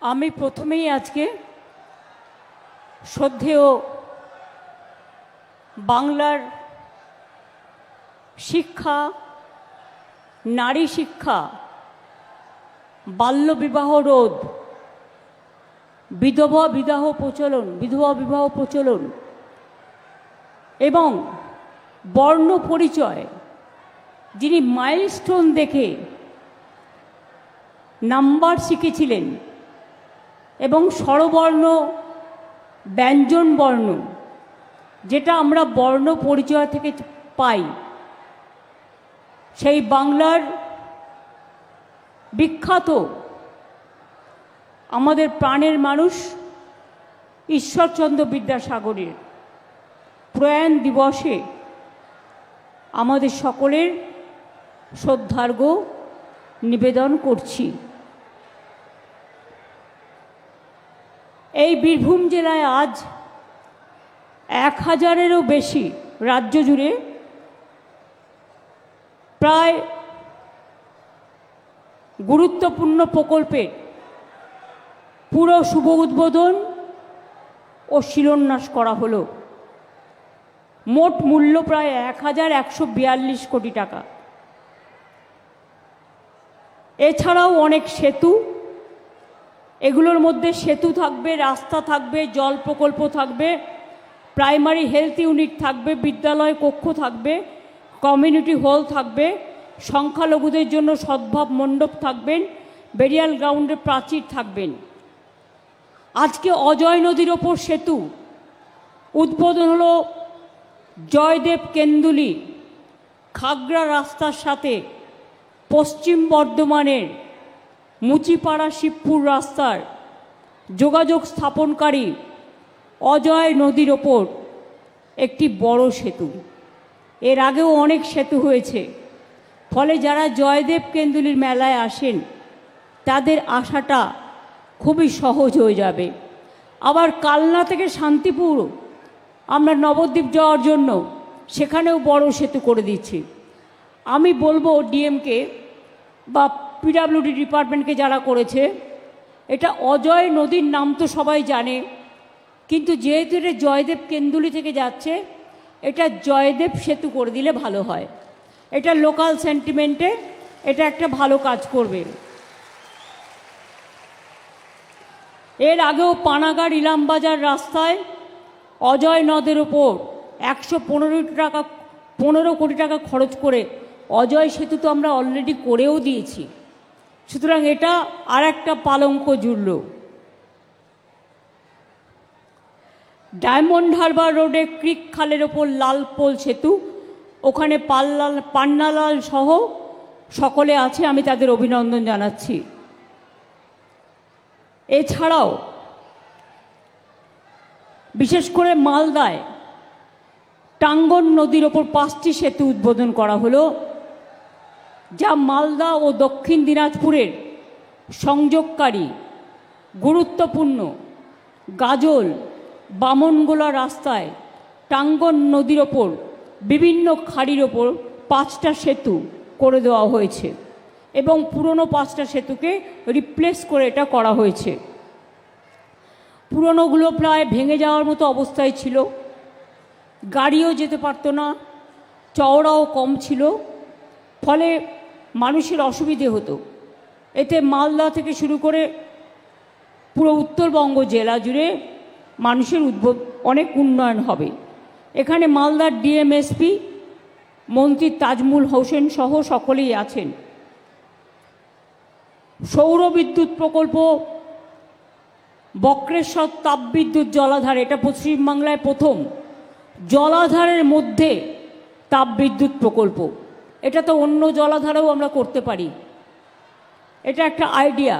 আমি প্রথমেই আজকে শ্রদ্ধেয় বাংলার শিক্ষা, নারী শিক্ষা, বাল্যবিবাহ রোধ, বিধবা বিবাহ প্রচলন এবং বর্ণ পরিচয় যিনি মাইলস্টোন দেখে নাম্বার শিখেছিলেন এবং স্বরবর্ণ ব্যঞ্জন বর্ণ যেটা আমরা বর্ণ পরিচয় থেকে পাই, সেই বাংলার বিখ্যাত আমাদের প্রাণের মানুষ ঈশ্বরচন্দ্র বিদ্যাসাগরের প্রয়াণ দিবসে আমাদের সকলের শ্রদ্ধার্ঘ্য নিবেদন করছি। এই বীরভূম জেলায় আজ 1000-এরও বেশি রাজ্য জুড়ে প্রায় গুরুত্বপূর্ণ প্রকল্পের পুরো শুভ উদ্বোধন ও শিলান্যাস করা হলো। মোট মূল্য প্রায় 1142 কোটি টাকা। এছাড়াও অনেক সেতু, এগুলোর মধ্যে সেতু থাকবে, রাস্তা থাকবে, জল প্রকল্প থাকবে, প্রাইমারি হেলথ ইউনিট থাকবে, বিদ্যালয় কক্ষ থাকবে, কমিউনিটি হল থাকবে, সংখ্যালঘুদের জন্য সদ্ভাব মণ্ডপ থাকবেন, বেরিয়াল গ্রাউন্ডে প্রাচীর থাকবেন। আজকে অজয় নদীর ওপর সেতু উদ্বোধন হলো জয়দেব কেন্দুলি খাগড়া রাস্তার সাথে পশ্চিম বর্ধমানের মুচিপাড়া শিবপুর রাস্তার যোগাযোগ স্থাপনকারী অজয় নদীর ওপর একটি বড় সেতু। এর আগেও অনেক সেতু হয়েছে, ফলে যারা জয়দেব কেন্দুলির মেলায় আসেন তাদের আসাটা খুবই সহজ হয়ে যাবে। আবার কালনা থেকে শান্তিপুর আমরা নবদ্বীপ যাওয়ার জন্য সেখানেও বড় সেতু করে দিচ্ছি। আমি বলবো ডিএমকে বা পিডাব্লিউডি ডিপার্টমেন্টকে যারা করেছে, এটা অজয় নদীর নাম তো সবাই জানে, কিন্তু যেহেতু এটা জয়দেব কেন্দুলি থেকে যাচ্ছে, এটা জয়দেব সেতু করে দিলে ভালো হয়। এটা লোকাল সেন্টিমেন্টে এটা একটা ভালো কাজ করবে। এর আগেও পানাগড় ইলামবাজার রাস্তায় অজয় নদের ওপর 115 কোটি টাকা খরচ করে অজয় সেতু তো আমরা অলরেডি করেও দিয়েছি। সুতরাং এটা আর একটা পালঙ্ক জুড়ল। ডায়মন্ড হারবার রোডে ক্রিক খালের ওপর লালপোল সেতু, ওখানে পান্নালাল সহ সকলে আছে, আমি তাদের অভিনন্দন জানাচ্ছি। এছাড়াও বিশেষ করে মালদায় টাঙ্গন নদীর ওপর 5টি সেতু উদ্বোধন করা হলো, যা মালদা ও দক্ষিণ দিনাজপুরের সংযোগকারী গুরুত্বপূর্ণ গাজল বামনগোলা রাস্তায় টাঙ্গন নদীর ওপর বিভিন্ন খাড়ির ওপর 5টা সেতু করে দেওয়া হয়েছে এবং পুরনো 5টা সেতুকে রিপ্লেস করে এটা করা হয়েছে। পুরনোগুলো প্রায় ভেঙে যাওয়ার মতো অবস্থায় ছিল, গাড়িও যেতে পারতো না, চওড়াও কম ছিল, ফলে মানুষের অসুবিধে হতো। এতে মালদা থেকে শুরু করে পুরো উত্তরবঙ্গ জেলা জুড়ে মানুষের অনেক উন্নয়ন হবে। এখানে মালদার ডিএমএসপি মন্ত্রী তাজমুল হোসেন সহ সকলেই আছেন। সৌর বিদ্যুৎ প্রকল্প বক্রেশ্বর তাপবিদ্যুৎ জলাধার, এটা পশ্চিমবাংলায় প্রথম জলাধারের মধ্যে তাপবিদ্যুৎ প্রকল্প। এটা তো অন্য জলাধারেও আমরা করতে পারি, এটা একটা আইডিয়া।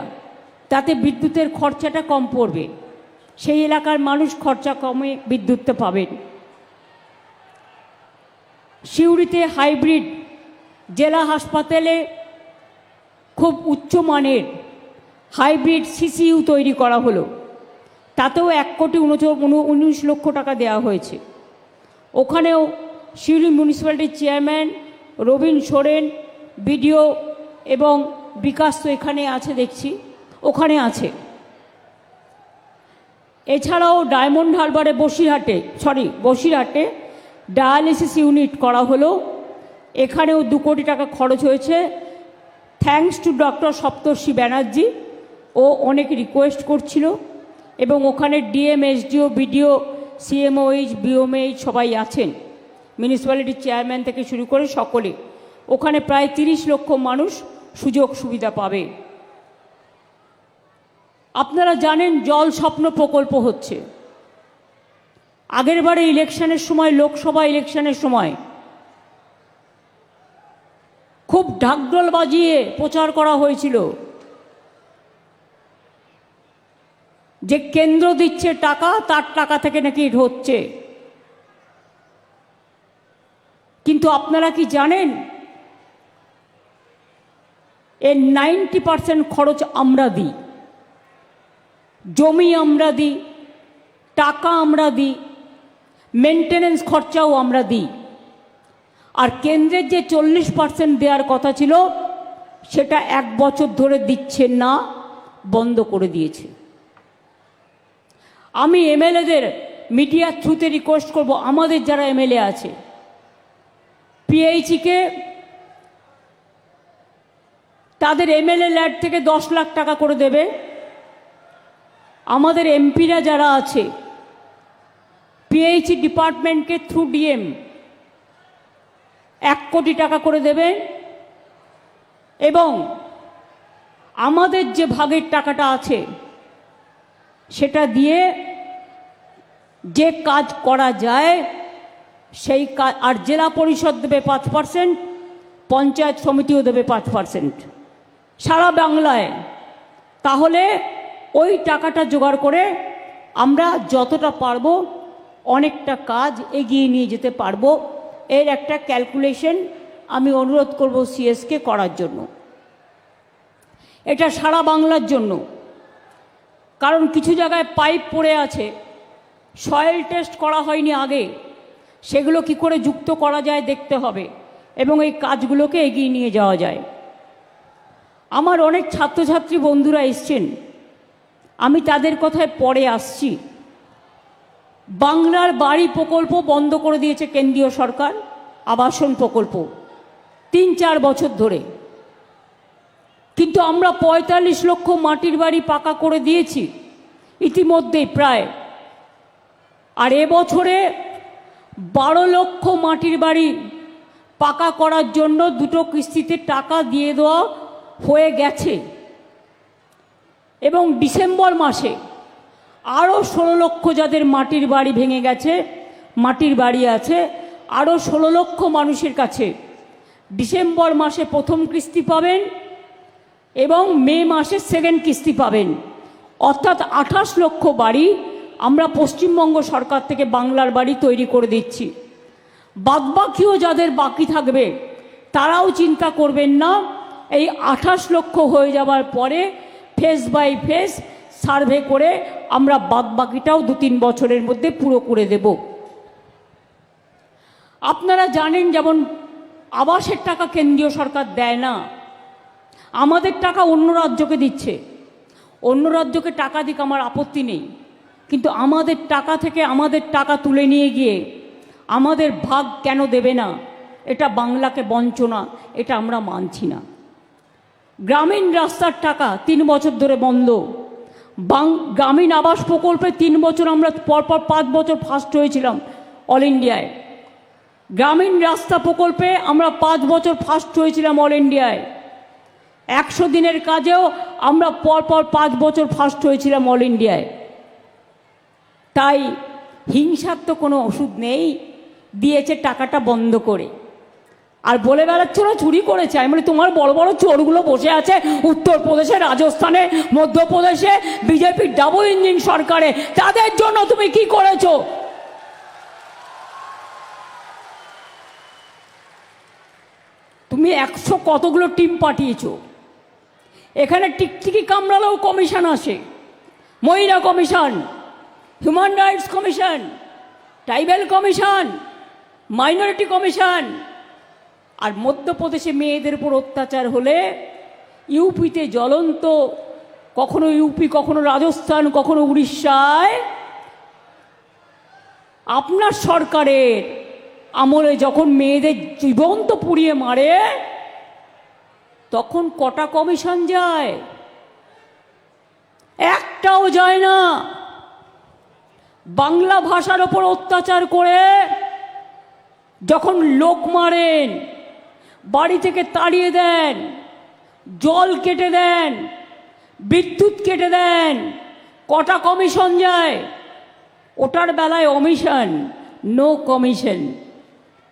তাতে বিদ্যুতের খরচাটা কম পড়বে, সেই এলাকার মানুষ খরচা কমে বিদ্যুৎটা পাবেন। সিউড়িতে হাইব্রিড জেলা হাসপাতালে খুব উচ্চমানের হাইব্রিড সিসিইউ তৈরি করা হলো, তাতেও 1,19 লক্ষ টাকা দেওয়া হয়েছে। ওখানেও সিউড়ি মিউনিসিপ্যালিটির চেয়ারম্যান রবীন সোরেন, বিডিও এবং বিকাশ তো এখানে আছে দেখছি, ওখানে আছে। এছাড়াও ডায়মন্ড হারবারে বসিরহাটে ডায়ালিসিস ইউনিট করা হলো, এখানেও 2 কোটি টাকা খরচ হয়েছে। থ্যাঙ্কস টু ডক্টর সপ্তর্ষি ব্যানার্জি, ও অনেক রিকোয়েস্ট করছিল এবং ওখানে ডিএম, এসডিও, বিডিও, সিএমওইচ, বিওমএইচ সবাই আছেন, মিউনিসিপ্যালিটির চেয়ারম্যান থেকে শুরু করে সকলে। ওখানে প্রায় 30 লক্ষ মানুষ সুযোগ সুবিধা পাবে। আপনারা জানেন জল স্বপ্ন প্রকল্প হচ্ছে। আগেরবারে ইলেকশনের সময়, লোকসভা ইলেকশনের সময় খুব ঢাকঢোল বাজিয়ে প্রচার করা হয়েছিল যে কেন্দ্র দিচ্ছে টাকা, তার টাকা থেকে নাকি হচ্ছে। কিন্তু আপনারা কি জানেন এর 90% খরচ আমরা দিই, জমি আমরা দিই, টাকা আমরা দিই, মেনটেনেন্স খরচাও আমরা দিই। আর কেন্দ্রের যে 40% দেওয়ার কথা ছিল সেটা 1 বছর ধরে দিচ্ছে না, বন্ধ করে দিয়েছে। আমি এমএলএদের মিডিয়ার থ্রুতে রিকোয়েস্ট করব, আমাদের যারা এমএলএ আছে, পিএইচিকে তাদের এমএলএ ল্যাড থেকে 10 লাখ টাকা করে দেবে। আমাদের এমপিরা যারা আছে পিএইচি ডিপার্টমেন্টকে থ্রু ডিএম 1 কোটি টাকা করে দেবে এবং আমাদের যে ভাগের টাকাটা আছে সেটা দিয়ে যে কাজ করা যায় সেই কাজ, আর জেলা পরিষদ দেবে 5%, পঞ্চায়েত সমিতিও দেবে 5% সারা বাংলায়। তাহলে ওই টাকাটা জোগাড় করে আমরা যতটা পারবো অনেকটা কাজ এগিয়ে নিয়ে যেতে পারবো। এর একটা ক্যালকুলেশন আমি অনুরোধ করব সিএসকে করার জন্য। এটা সারা বাংলার জন্য, কারণ কিছু জায়গায় পাইপ পড়ে আছে, সয়েল টেস্ট করা হয়নি আগে, সেগুলো কি করে যুক্ত করা যায় দেখতে হবে এবং এই কাজগুলোকে এগিয়ে নিয়ে যাওয়া যায়। আমার অনেক ছাত্রছাত্রী বন্ধুরা এসছেন, আমি তাদের কথায় পরে আসছি। বাংলার বাড়ি প্রকল্প বন্ধ করে দিয়েছে কেন্দ্রীয় সরকার, আবাসন প্রকল্প 3-4 বছর ধরে, কিন্তু আমরা 45 লক্ষ মাটির বাড়ি পাকা করে দিয়েছি ইতিমধ্যেই প্রায়। আর এবছরে 12 লক্ষ মাটির বাড়ি পাকা করার জন্য 2টো কিস্তিতে টাকা দিয়ে দেওয়া হয়ে গেছে এবং ডিসেম্বর মাসে আরও 16 লক্ষ যাদের মাটির বাড়ি ভেঙে গেছে, মাটির বাড়ি আছে, আরও 16 লক্ষ মানুষের কাছে ডিসেম্বর মাসে প্রথম কিস্তি পাবেন এবং মে মাসে সেকেন্ড কিস্তি পাবেন। অর্থাৎ 28 লক্ষ বাড়ি আমরা পশ্চিমবঙ্গ সরকার থেকে বাংলার বাড়ি তৈরি করে দিচ্ছি। বাদবাকিও যাদের বাকি থাকবে তারাও চিন্তা করবেন না, এই 28 লক্ষ হয়ে যাওয়ার পরে ফেজ বাই ফেজ সার্ভে করে আমরা বাদবাকিটাও 2-3 বছরের মধ্যে পুরো করে দেব। আপনারা জানেন যেমন আবাসের টাকা কেন্দ্রীয় সরকার দেয় না, আমাদের টাকা অন্য রাজ্যকে দিচ্ছে। অন্য রাজ্যকে টাকা দিক, আমার আপত্তি নেই, কিন্তু আমাদের টাকা থেকে আমাদের টাকা তুলে নিয়ে গিয়ে আমাদের ভাগ কেন দেবে না? এটা বাংলাকে বঞ্চনা, এটা আমরা মানছি না। গ্রামীণ রাস্তার টাকা 3 বছর ধরে বন্ধ। গ্রামীণ আবাস প্রকল্পে 3 বছর আমরা পরপর 5 বছর ফার্স্ট হয়েছিলাম অল ইন্ডিয়ায়। গ্রামীণ রাস্তা প্রকল্পে আমরা 5 বছর ফার্স্ট হয়েছিলাম অল ইন্ডিয়ায়। 100 দিনের কাজেও আমরা পরপর 5 বছর ফার্স্ট হয়েছিলাম অল ইন্ডিয়ায়। তাই হিংসার তো কোনো ওষুধ নেই, দিয়েছে টাকাটা বন্ধ করে। আর বলে বেড়াচ্ছ না চুরি করেছে, আমি বলি তোমার বড় বড় চোরগুলো বসে আছে উত্তরপ্রদেশে, রাজস্থানে, মধ্যপ্রদেশে, বিজেপির ডাবল ইঞ্জিন সরকারে, তাদের জন্য তুমি কি করেছো? তুমি 100 কতগুলো টিম পাঠিয়েছো। এখানে টিকটিকি কামড়ালেও কমিশন আসে, মহিলা commission, human rights commission, tribal commission, minority commission. আর মধ্যপ্রদেশে মেয়েদের উপর অত্যাচার হলে ইউপিতে জ্বলন্ত কখনো ইউপি, কখনো রাজস্থান, কখনো উড়িষ্যায় আপনার সরকারের আমলে যখন মেয়েদের জীবন্ত পুড়িয়ে মারে তখন কটা কমিশন যায়? একটাও যায় না। বাংলা ভাষার ওপর অত্যাচার করে যখন লোক মারেন, বাড়ি থেকে তাড়িয়ে দেন, জল কেটে দেন, বিদ্যুৎ কেটে দেন, কটা কমিশন যায়? ওটার বেলায় অমিশন, নো কমিশন।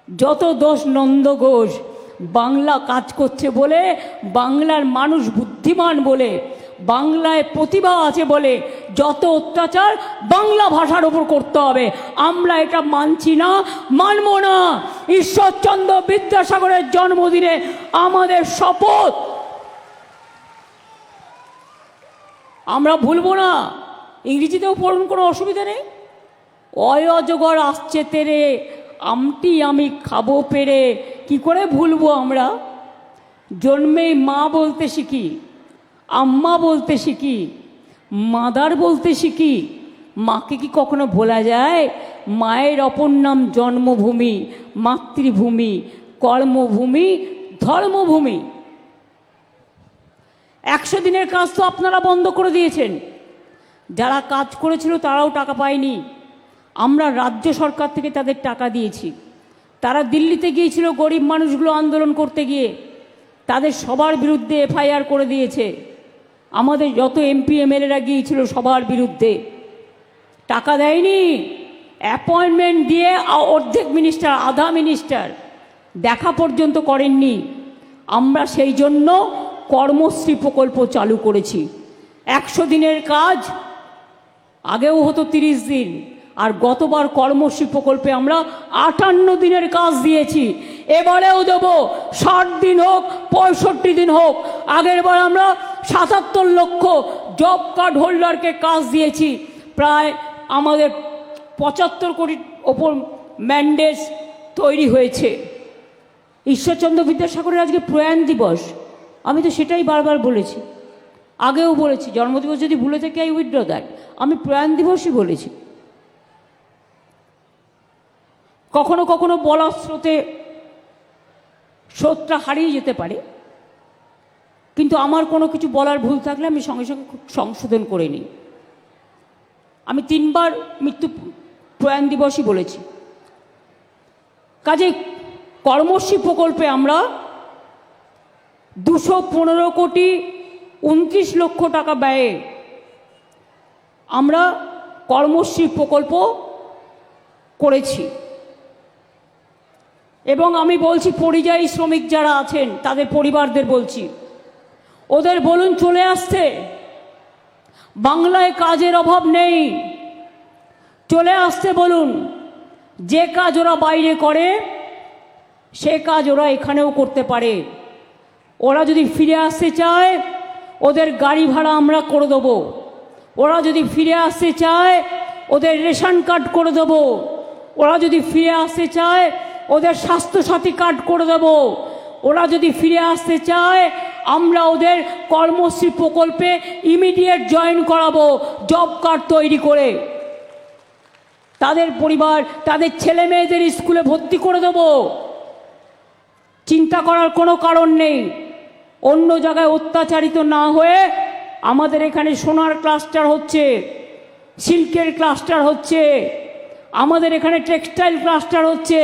যত দোষ নন্দ ঘোষ, বাংলা কাজ করছে বলে, বাংলার মানুষ বুদ্ধিমান বলে, বাংলায় প্রতিভা আছে বলে যত অত্যাচার বাংলা ভাষার ওপর করতে হবে, আমরা এটা মানছি না, মানব না। ঈশ্বরচন্দ্র বিদ্যাসাগরের জন্মদিনে আমাদের শপথ, আমরা ভুলবো না। ইংরেজিতেও পড়ুন, কোনো অসুবিধা নেই। অজগর আসছে তেরে, আমটি আমি খাবো পেরে, কি করে ভুলবো আমরা? জন্মেই মা বলতে শিখি, আম্মা বলতে শিখি, মাদার বলতে শিখি। মাকে কি কখনো ভোলা যায়? মায়ের অপর নাম জন্মভূমি, মাতৃভূমি, কর্মভূমি, ধর্মভূমি। 100 দিনের কাজ তো আপনারা বন্ধ করে দিয়েছেন। যারা কাজ করেছিল তারাও টাকা পায়নি। আমরা রাজ্য সরকার থেকে তাদের টাকা দিয়েছি। তারা দিল্লিতে গিয়েছিল গরিব মানুষগুলো আন্দোলন করতে গিয়ে, তাদের সবার বিরুদ্ধে এফআইআর করে দিয়েছে। আমাদের যত এমপি এমএলএরা গিয়েছিল সবার বিরুদ্ধে। টাকা দেয়নি, অ্যাপয়েন্টমেন্ট দিয়ে অর্ধেক মিনিস্টার, আধা মিনিস্টার দেখা পর্যন্ত করেননি। আমরা সেই জন্য কর্মশ্রী প্রকল্প চালু করেছি। 100 দিনের কাজ আগেও হতো 30 দিন, আর গতবার কর্মশ্রী প্রকল্পে আমরা 58 দিনের কাজ দিয়েছি। এবারেও দেব, 60 দিন হোক, 65 দিন হোক। আগের বার আমরা 77 লক্ষ জব কার্ড হোল্ডারকে কাজ দিয়েছি। প্রায় আমাদের 75 কোটির ওপর ম্যান্ডেট তৈরি হয়েছে। ঈশ্বরচন্দ্র বিদ্যাসাগরের আজকে প্রয়াণ দিবস, আমি তো সেটাই বারবার বলেছি, আগেও বলেছি। জন্মদিবস যদি ভুলে থেকে আই উইথড্র দ্যাট, আমি প্রয়াণ দিবসই বলেছি। কখনো কখনো বলার স্রোতটা হারিয়ে যেতে পারে, কিন্তু আমার কোনো কিছু বলার ভুল থাকলে আমি সঙ্গে সঙ্গে সংশোধন করে নিই। আমি 3 বার মৃত্যু প্রয়াণ দিবসই বলেছি। কাজে কর্মশ্রী প্রকল্পে আমরা 215 কোটি 29 লক্ষ টাকা ব্যয়ে আমরা কর্মশ্রী প্রকল্প করেছি। এবং আমি বলছি, পরিযায়ী শ্রমিক যারা আছেন তাদের পরিবারদের বলছি, ওদের বলুন চলে আসতে। বাংলায় কাজের অভাব নেই, চলে আসতে বলুন। যে কাজ ওরা বাইরে করে সে কাজ ওরা এখানেও করতে পারে। ওরা যদি ফিরে আসতে চায় ওদের গাড়ি ভাড়া আমরা করে দেবো। ওরা যদি ফিরে আসতে চায় ওদের রেশন কার্ড করে দেবো। ওরা যদি ফিরে আসতে চায় ওদের স্বাস্থ্যসাথী কার্ড করে দেব। ওরা যদি ফিরে আসতে চায় আমরা ওদের কর্মশ্রী প্রকল্পে ইমিডিয়েট জয়েন করাবো, জব কার্ড তৈরি করে। তাদের পরিবার, তাদের ছেলে মেয়েদের স্কুলে ভর্তি করে দেব। চিন্তা করার কোনো কারণ নেই। অন্য জায়গায় অত্যাচারিত না হয়ে আমাদের এখানে সোনার ক্লাস্টার হচ্ছে, সিল্কের ক্লাস্টার হচ্ছে, আমাদের এখানে টেক্সটাইল ক্লাস্টার হচ্ছে,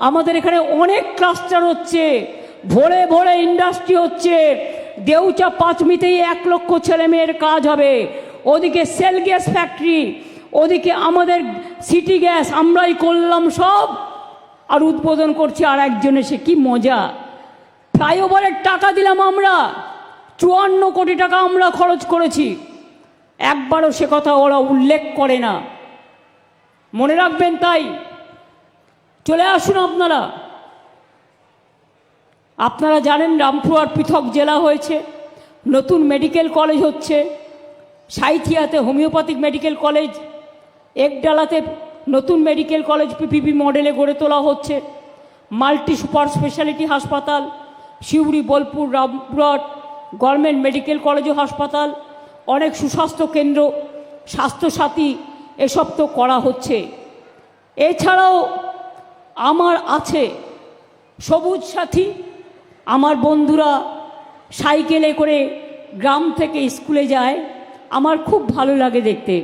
আমাদের এখানে অনেক ক্লাস্টার হচ্ছে, ভোরে ভোরে ইন্ডাস্ট্রি হচ্ছে। দেউচা পাঁচমিতেই 1 লক্ষ ছেলে মেয়ের কাজ হবে। ওদিকে সেল গ্যাস ফ্যাক্টরি, ওদিকে আমাদের সিটি গ্যাস আমরাই করলাম সব, আর উদ্বোধন করছি আর একজন এসে। কি মজা! ফ্লাইওভারের টাকা দিলাম আমরা, 54 কোটি টাকা আমরা খরচ করেছি। একবারও সে কথা ওরা উল্লেখ করে না। মনে রাখবেন, তাই চলে আসুন আপনারা। আপনারা জানেন রামপুরহাট পৃথক জেলা হয়েছে, নতুন মেডিকেল কলেজ হচ্ছে, সাঁইথিয়াতে হোমিওপ্যাথিক মেডিকেল কলেজ, একডালাতে নতুন মেডিকেল কলেজ পিপিপি মডেলে গড়ে তোলা হচ্ছে, মাল্টি সুপার স্পেশালিটি হাসপাতাল, Suri, Bolpur, Rampurhat government medical college ও হাসপাতাল, অনেক সুস্বাস্থ্য কেন্দ্র, স্বাস্থ্যসাথী এসব তো করা হচ্ছে। এছাড়াও আমার আছে সবুজ সাথী। আমার বন্ধুরা সাইকেলে করে গ্রাম থেকে স্কুলে যায়, আমার খুব ভালো লাগে দেখতে।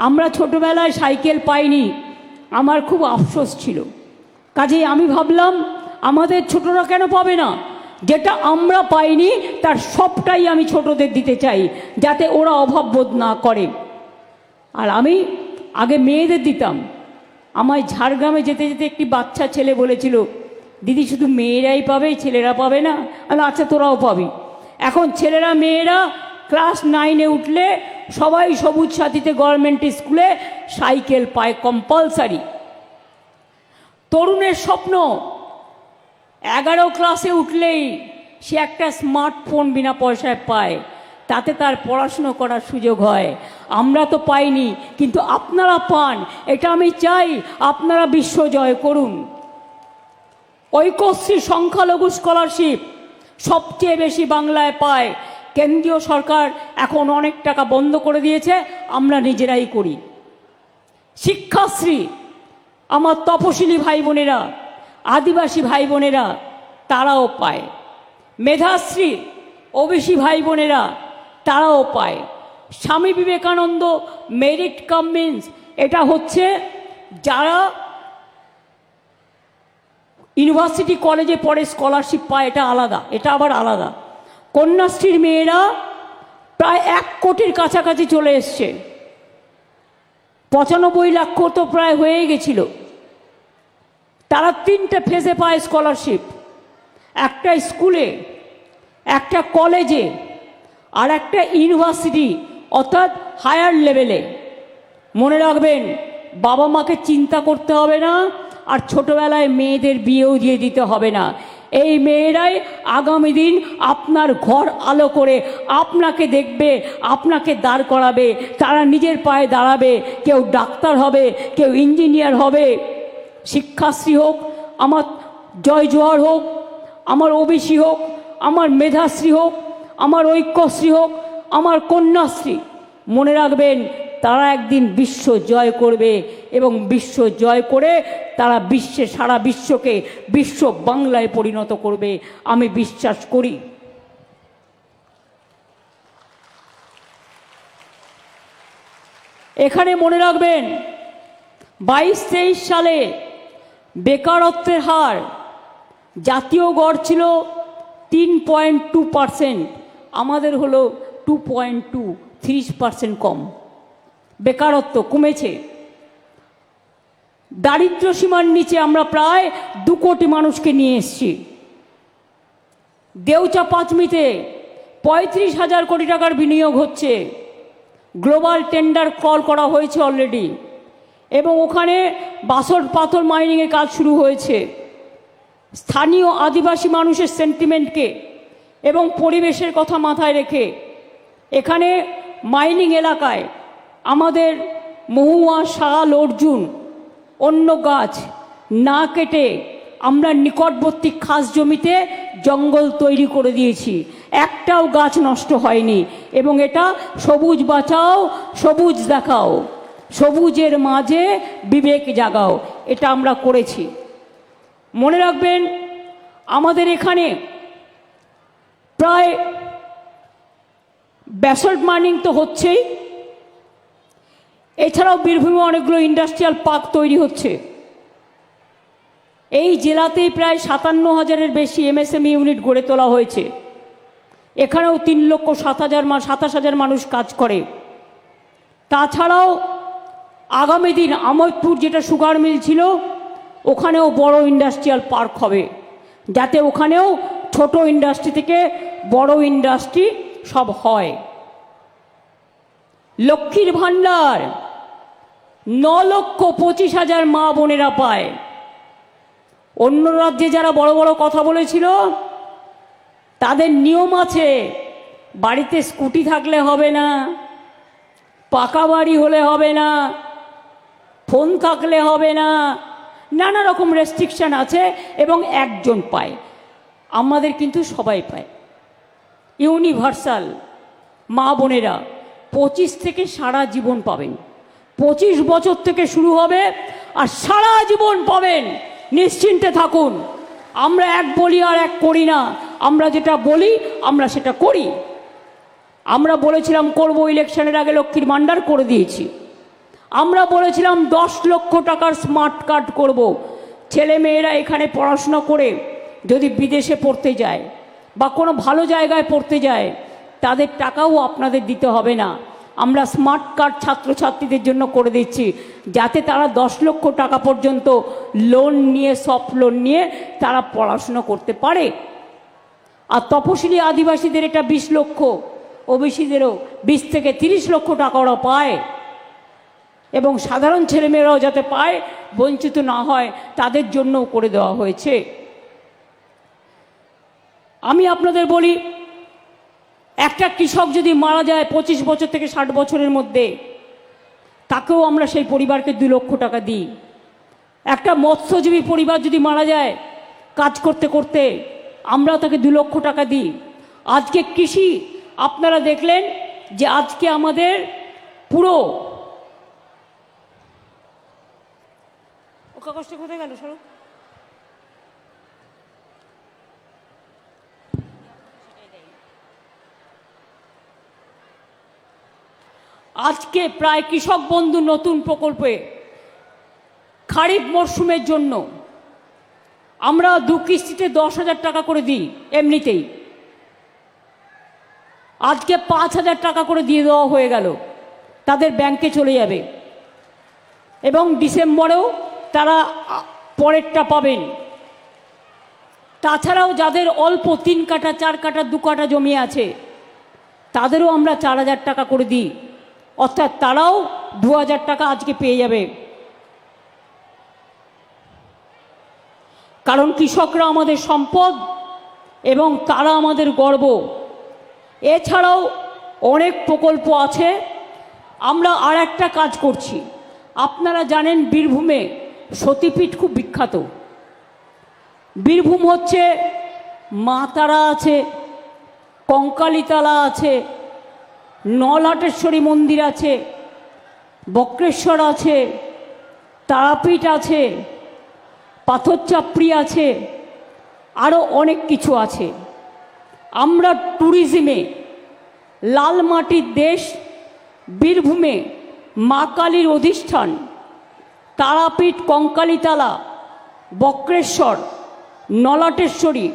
আমরা ছোটোবেলায় সাইকেল পাইনি, আমার খুব আফসোস ছিল। কাজেই আমি ভাবলাম আমাদের ছোটরা কেন পাবে না, যেটা আমরা পাইনি তার সবটাই আমি ছোটদের দিতে চাই, যাতে ওরা অভাব বোধ না করে। আর আমি আগে মেয়েদের দিতাম। আমায় ঝাড়গ্রামে যেতে যেতে একটি বাচ্চা ছেলে বলেছিল, দিদি শুধু মেয়েরাই পাবে, ছেলেরা পাবে না? আচ্ছা তোরাও পাবি। এখন ছেলেরা মেয়েরা ক্লাস 9-এ উঠলে সবাই সবুজ সাথীতে গভর্নমেন্ট স্কুলে সাইকেল পায় কম্পালসারি। তরুণের স্বপ্ন 11 ক্লাসে উঠলেই সে একটা স্মার্টফোন বিনা পয়সায় পায়, তাতে তার পড়াশুনো করার সুযোগ হয়। আমরা তো পাইনি, কিন্তু আপনারা পান। এটা আমি চাই আপনারা বিশ্ব জয় করুন। ঐক্যশ্রী সংখ্যালঘু স্কলারশিপ সবচেয়ে বেশি বাংলায় পায়। কেন্দ্রীয় সরকার এখন অনেক টাকা বন্ধ করে দিয়েছে, আমরা নিজেরাই করি। শিক্ষাশ্রী আমার তপশিলি ভাই বোনেরা, আদিবাসী ভাই বোনেরা তারাও পায়। মেধাশ্রী ওবিসি ভাই বোনেরা তারাও পায়। স্বামী বিবেকানন্দ মেরিট কাম মিন্স, এটা হচ্ছে যারা ইউনিভার্সিটি কলেজে পড়ে স্কলারশিপ পায়, এটা আলাদা, এটা আবার আলাদা। কন্যাশ্রীর মেয়েরা প্রায় 1 কোটির কাছাকাছি চলে এসছে, 95 লক্ষ তো প্রায় হয়ে গেছিল। তারা 3টে ফেজে পায় স্কলারশিপ, একটা স্কুলে, একটা কলেজে, আর একটা ইউনিভার্সিটি অর্থাৎ হায়ার লেভেলে। মনে রাখবেন, বাবা মাকে চিন্তা করতে হবে না, আর ছোটবেলায় মেয়েদের বিয়েও দিয়ে দিতে হবে না। এই মেয়েরাই আগামী দিন আপনার ঘর আলো করে আপনাকে দেখবে, আপনাকে দাঁড় করাবে, তারা নিজের পায়ে দাঁড়াবে। কেউ ডাক্তার হবে, কেউ ইঞ্জিনিয়ার হবে। শিক্ষাশ্রী হোক, আমার জয় জোয়ার হোক, আমার ওবিসি হোক, আমার মেধাশ্রী হোক, আমার ঐক্যশ্রী হোক, আমার কন্যাশ্রী, মনে রাখবেন তারা একদিন বিশ্ব জয় করবে, এবং বিশ্ব জয় করে তারা সারা বিশ্বকে বিশ্ব বাংলায় পরিণত করবে, আমি বিশ্বাস করি। এখানে মনে রাখবেন 22-23 সালে বেকারত্বের হার জাতীয় গড় ছিল 3.2%, আমাদের হলো 2.2, 30% কম। বেকারত্ব কমেছে। দারিদ্র্য সীমার নিচে আমরা প্রায় 2 কোটি মানুষকে নিয়ে এসেছি। দেউচা পাঁচমিতে 35,000 কোটি টাকার বিনিয়োগ হচ্ছে, গ্লোবাল টেন্ডার কল করা হয়েছে অলরেডি, এবং ওখানে বাসল্ট পাথর মাইনিংয়ের কাজ শুরু হয়েছে। স্থানীয় আদিবাসী মানুষের সেন্টিমেন্টকে এবং পরিবেশের কথা মাথায় রেখে এখানে মাইনিং এলাকায় আমাদের মহুয়া, শাল, অর্জুন, অন্য গাছ না কেটে আমরা নিকটবর্তী খাস জমিতে জঙ্গল তৈরি করে দিয়েছি, একটাও গাছ নষ্ট হয়নি। এবং এটা সবুজ বাঁচাও, সবুজ দেখাও, সবুজের মাঝে বিবেক জাগাও, এটা আমরা করেছি। মনে রাখবেন আমাদের এখানে প্রায় ব্যাসল্ট মাইনিং তো হচ্ছেই, এছাড়াও বীরভূমে অনেকগুলো ইন্ডাস্ট্রিয়াল পার্ক তৈরি হচ্ছে। এই জেলাতেই প্রায় 57,000-এর বেশি এমএসএমই ইউনিট গড়ে তোলা হয়েছে। এখানেও 3,27,000 মানুষ কাজ করে। তাছাড়াও আগামী দিন আমোদপুর যেটা সুগার মিল ছিল, ওখানেও বড় ইন্ডাস্ট্রিয়াল পার্ক হবে, যাতে ওখানেও ছোট ইন্ডাস্ট্রি থেকে বড় ইন্ডাস্ট্রি সব হয়। লক্ষ্মীর ভাণ্ডার 9,25,000 মা বোনেরা পায়। অন্য রাজ্যে যারা বড় বড় কথা বলেছিল, তাদের নিয়ম আছে, বাড়িতে স্কুটি থাকলে হবে না, পাকা বাড়ি হলে হবে না, ফোন থাকলে হবে না, নানা রকম রেস্ট্রিকশন আছে, এবং একজন পায়। আমাদের কিন্তু সবাই পায়, ইউনিভার্সাল। মা বোনেরা 25 থেকে সারা জীবন পাবেন। 25 বছর থেকে শুরু হবে আর সারা জীবন পাবেন, নিশ্চিন্তে থাকুন। আমরা এক বলি আর এক করি না, আমরা যেটা বলি আমরা সেটা করি। আমরা বলেছিলাম করব, ইলেকশনের আগে লক্ষ্মীর ভাণ্ডার করে দিয়েছি। আমরা বলেছিলাম 10 লক্ষ টাকার স্মার্ট কার্ড করব, ছেলে মেয়েরা এখানে পড়াশোনা করে যদি বিদেশে পড়তে যায় বা কোনো ভালো জায়গায় পড়তে যায় তাদের টাকাও আপনাদের দিতে হবে না। আমরা স্মার্ট কার্ড ছাত্রছাত্রীদের জন্য করে দিচ্ছি, যাতে তারা 10 লক্ষ টাকা পর্যন্ত লোন নিয়ে, সফট লোন নিয়ে তারা পড়াশুনো করতে পারে। আর তপশিলি আদিবাসীদের এটা 20 লক্ষ, ওবিসিদেরও 20 থেকে 30 লক্ষ টাকা ওরা পায়। এবং সাধারণ ছেলেমেয়েরাও যাতে পায়, বঞ্চিত না হয়, তাদের জন্যও করে দেওয়া হয়েছে। আমি আপনাদের বলি, একটা কৃষক যদি মারা যায় 25 বছর থেকে 60 বছরের মধ্যে, তাকেও আমরা সেই পরিবারকে 2 লক্ষ টাকা দিই। একটা মৎস্যজীবী পরিবার যদি মারা যায় কাজ করতে করতে, আমরা তাকে 2 লক্ষ টাকা দিই। আজকে কৃষি আপনারা দেখলেন যে আজকে আমাদের পুরো কষ্ট কোথায় গেল সরু, আজকে প্রায় কৃষক বন্ধু নতুন প্রকল্পে খারিফ মরশুমের জন্য আমরা 2 কিস্তিতে 10,000 টাকা করে দিই। এমনিতেই আজকে 5,000 টাকা করে দিয়ে দেওয়া হয়ে গেল, তাদের ব্যাংকে চলে যাবে এবং ডিসেম্বরেও তারা পরেরটা পাবেন। তাছাড়াও যাদের অল্প 3 কাঠা 4 কাঠা 2 কাঠা জমি আছে, তাদেরও আমরা 4,000 টাকা করে দিই, অর্থাৎ তারাও 2,000 টাকা আজকে পেয়ে যাবে। কারণ কৃষকরা আমাদের সম্পদ এবং তারা আমাদের গর্ব। এছাড়াও অনেক প্রকল্প আছে। আমরা আর একটা কাজ করছি, আপনারা জানেন বীরভূমে সতীপীঠ খুব বিখ্যাত। বীরভূম হচ্ছে মা তারা আছে, কঙ্কালীতলা আছে, নলহাটেশ্বরী মন্দির আছে, বক্রেশ্বর আছে, তারাপীঠ আছে, পাথরচাপড়ি আছে, আরও অনেক কিছু আছে। আমরা ট্যুরিজমে লাল মাটির দেশ, বীরভূমে মা কালীর অধিষ্ঠান, তারাপীঠ, কঙ্কালীতলা, বক্রেশ্বর, নলহাটেশ্বরী,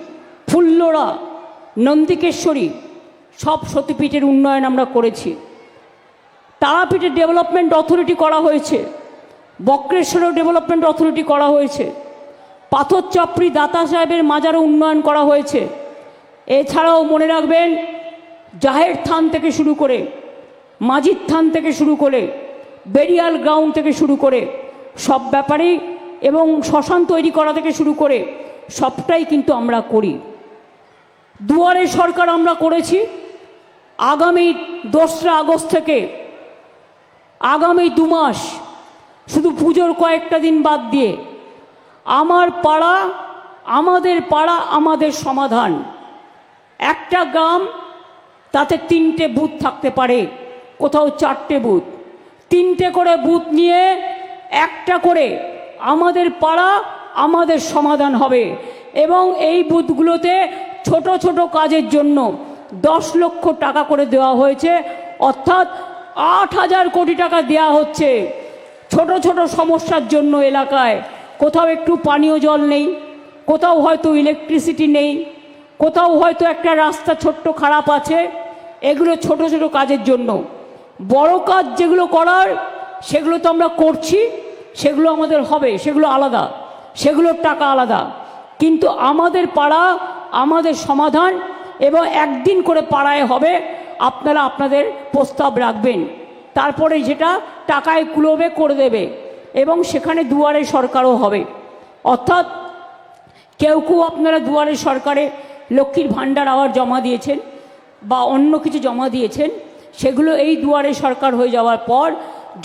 ফুল্লরা, নন্দিকেশ্বরী সব সতীপীঠের উন্নয়ন আমরা করেছি। তারাপীঠের ডেভেলপমেন্ট অথরিটি করা হয়েছে, বক্রেশ্বরের ডেভেলপমেন্ট অথরিটি করা হয়েছে, পাথরচাপড়ি দাতা সাহেবের মাজারও উন্নয়ন করা হয়েছে। এছাড়াও মনে রাখবেন, জাহের থান থেকে শুরু করে, মাঝির থান থেকে শুরু করে, বেরিয়াল গ্রাউন্ড থেকে শুরু করে সব ব্যাপারেই, এবং শ্মশান তৈরি করা থেকে শুরু করে সবটাই কিন্তু আমরা করি। দুয়ারে সরকার আমরা করেছি। আগামী 2রা আগস্ট থেকে আগামী 2 মাস, শুধু পুজোর কয়েকটা দিন বাদ দিয়ে, আমার পাড়া আমাদের পাড়া আমাদের সমাধান। একটা গ্রাম, তাতে 3টে বুথ থাকতে পারে, কোথাও 4টে বুথ, 3টে করে বুথ নিয়ে একটা করে আমাদের পাড়া আমাদের সমাধান হবে। এবং এই বুথগুলোতে ছোট ছোট কাজের জন্য 10 লক্ষ টাকা করে দেওয়া হয়েছে, অর্থাৎ 8,000 কোটি টাকা দেওয়া হচ্ছে ছোট ছোট সমস্যার জন্য। এলাকায় কোথাও একটু পানীয় জল নেই, কোথাও হয়তো ইলেকট্রিসিটি নেই, কোথাও হয়তো একটা রাস্তা ছোট্ট খারাপ আছে, এগুলো ছোট ছোট কাজের জন্য। বড় কাজ যেগুলো করার, সেগুলো তো আমরা করছি, সেগুলো আমাদের হবে, সেগুলো আলাদা, সেগুলোর টাকা আলাদা। কিন্তু আমাদের পাড়া আমাদের সমাধান, এবং একদিন করে পাড়ায় হবে, আপনারা আপনাদের প্রস্তাব রাখবেন, তারপরে যেটা টাকায় কুলোবে করে দেবে। এবং সেখানে দুয়ারে সরকারও হবে, অর্থাৎ কেউ কেউ আপনারা দুয়ারে সরকারে লক্ষ্মীর ভাণ্ডার আবার জমা দিয়েছেন বা অন্য কিছু জমা দিয়েছেন, সেগুলো এই দুয়ারে সরকার হয়ে যাওয়ার পর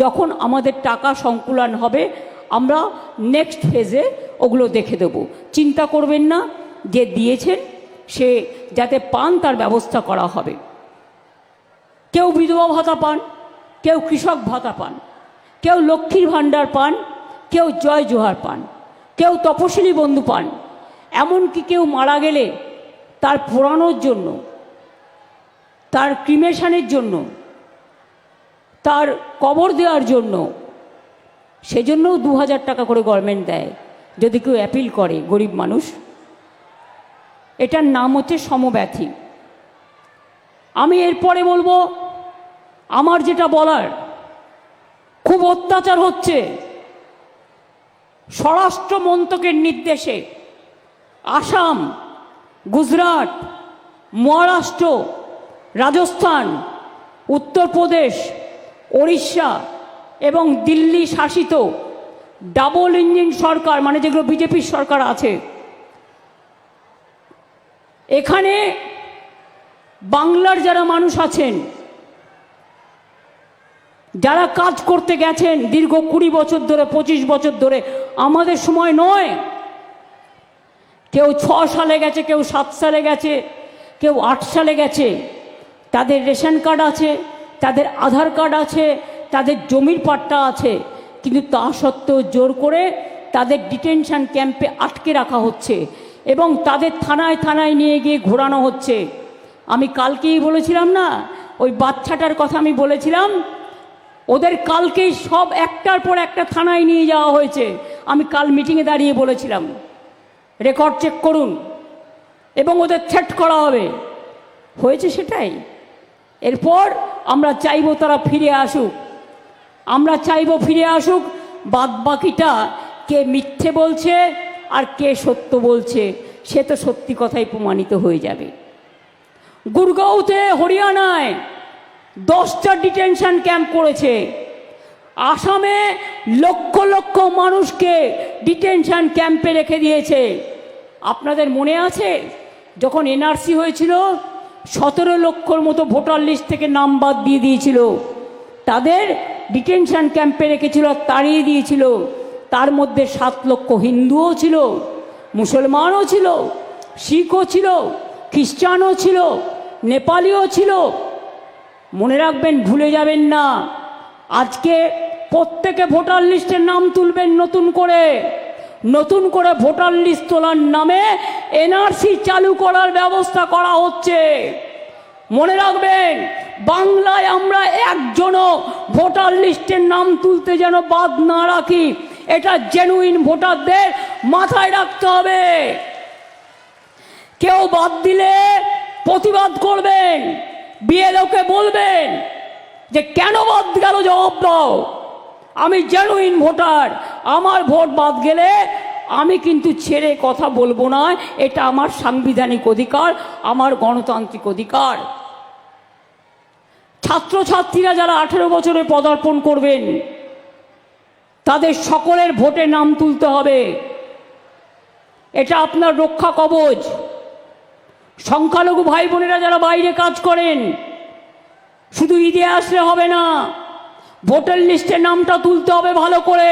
যখন আমাদের টাকা সংকুলন হবে, আমরা নেক্সট ফেজে ওগুলো দেখে দেব। চিন্তা করবেন না, যে দিয়েছেন সে যাতে পান তার ব্যবস্থা করা হবে। কেউ বিধবা ভাতা পান, কেউ কৃষক ভাতা পান, কেউ লক্ষ্মীর ভাণ্ডার পান, কেউ জয় জোহার পান, কেউ তপশিলি বন্ধু পান। এমনকি কেউ মারা গেলে তার পোড়ানোর জন্য, তার ক্রিমেশনের জন্য, তার কবর দেওয়ার জন্য, সেজন্যও 2000 টাকা করে গভর্নমেন্ট দেয় যদি কেউ অ্যাপিল করে, গরিব মানুষ। এটার নাম হচ্ছে সমব্যথী। আমি এরপরে বলবো, আমার যেটা বলার, খুব অত্যাচার হচ্ছে। স্বরাষ্ট্র মন্ত্রকের নির্দেশে আসাম, গুজরাট, মহারাষ্ট্র, রাজস্থান, উত্তরপ্রদেশ, ওড়িশা এবং দিল্লি শাসিত ডাবল ইঞ্জিন সরকার, মানে যেগুলো বিজেপির সরকার আছে, এখানে বাংলার যারা মানুষ আছেন, যারা কাজ করতে গেছেন দীর্ঘ 20 বছর ধরে, 25 বছর ধরে, আমাদের সময় নয়, কেউ 6 সালে গেছে, কেউ 7 সালে গেছে, কেউ 8 সালে গেছে, তাদের রেশন কার্ড আছে, তাদের আধার কার্ড আছে, তাদের জমির পাট্টা আছে, কিন্তু তা সত্ত্বেও জোর করে তাদের ডিটেনশন ক্যাম্পে আটকে রাখা হচ্ছে এবং তাদের থানায় থানায় নিয়ে গিয়ে ঘোরানো হচ্ছে। আমি কালকেই বলেছিলাম না, ওই বাচ্চাটার কথা আমি বলেছিলাম, ওদের কালকেই সব একটার পর একটা থানায় নিয়ে যাওয়া হয়েছে। আমি কাল মিটিংয়ে দাঁড়িয়ে বলেছিলাম, রেকর্ড চেক করুন, এবং ওদের থ্রেট করা হবে। হয়েছে সেটাই। এরপর আমরা চাইবো তারা ফিরে আসুক, আমরা চাইবো ফিরে আসুক। বাদ বাকিটা কে মিথ্যে বলছে আর কে সত্য বলছে সে তো সত্যি কথাই প্রমাণিত হয়ে যাবে। গুরগাঁওতে, হরিয়ানায় 10টা ডিটেনশন ক্যাম্প করেছে। আসামে লক্ষ লক্ষ মানুষকে ডিটেনশন ক্যাম্পে রেখে দিয়েছে। আপনাদের মনে আছে যখন এনআরসি হয়েছিল, 17 লক্ষর মতো ভোটার লিস্ট থেকে নাম বাদ দিয়ে দিয়েছিল, তাদের ডিটেনশন ক্যাম্পে রেখেছিল, তাড়িয়ে দিয়েছিল। তার মধ্যে 7 লক্ষ হিন্দুও ছিল, মুসলমানও ছিল, শিখও ছিল, খ্রিস্টানও ছিল, নেপালিও ছিল। মনে রাখবেন, ভুলে যাবেন না। আজকে প্রত্যেকে ভোটার লিস্টের নাম তুলবেন নতুন করে। নতুন করে ভোটার লিস্ট তোলার নামে এনআরসি চালু করার ব্যবস্থা করা হচ্ছে। মনে রাখবেন, বাংলায় আমরা একজনও ভোটার লিস্টের নাম তুলতে যেন বাদ না রাখি, এটা জেনুইন ভোটারদের মাথায় রাখতে হবে। কেউ বাদ দিলে প্রতিবাদ করবেন, বিএলওকে বলবেন যে কেন বাদ গেল, জবাব দাও। আমি জেনুইন ভোটার, আমার ভোট বাদ গেলে আমি কিন্তু ছেড়ে কথা বলবো না। এটা আমার সাংবিধানিক অধিকার, আমার গণতান্ত্রিক অধিকার। ছাত্রছাত্রীরা যারা 18 বছরে পদার্পণ করবেন, তাদের সকলের ভোটে নাম তুলতে হবে। এটা আপনার রক্ষা কবচ। সংখ্যালঘু ভাই বোনেরা যারা বাইরে কাজ করেন, শুধু ঈদে আসলে হবে না, ভোটার লিস্টে নামটা তুলতে হবে ভালো করে,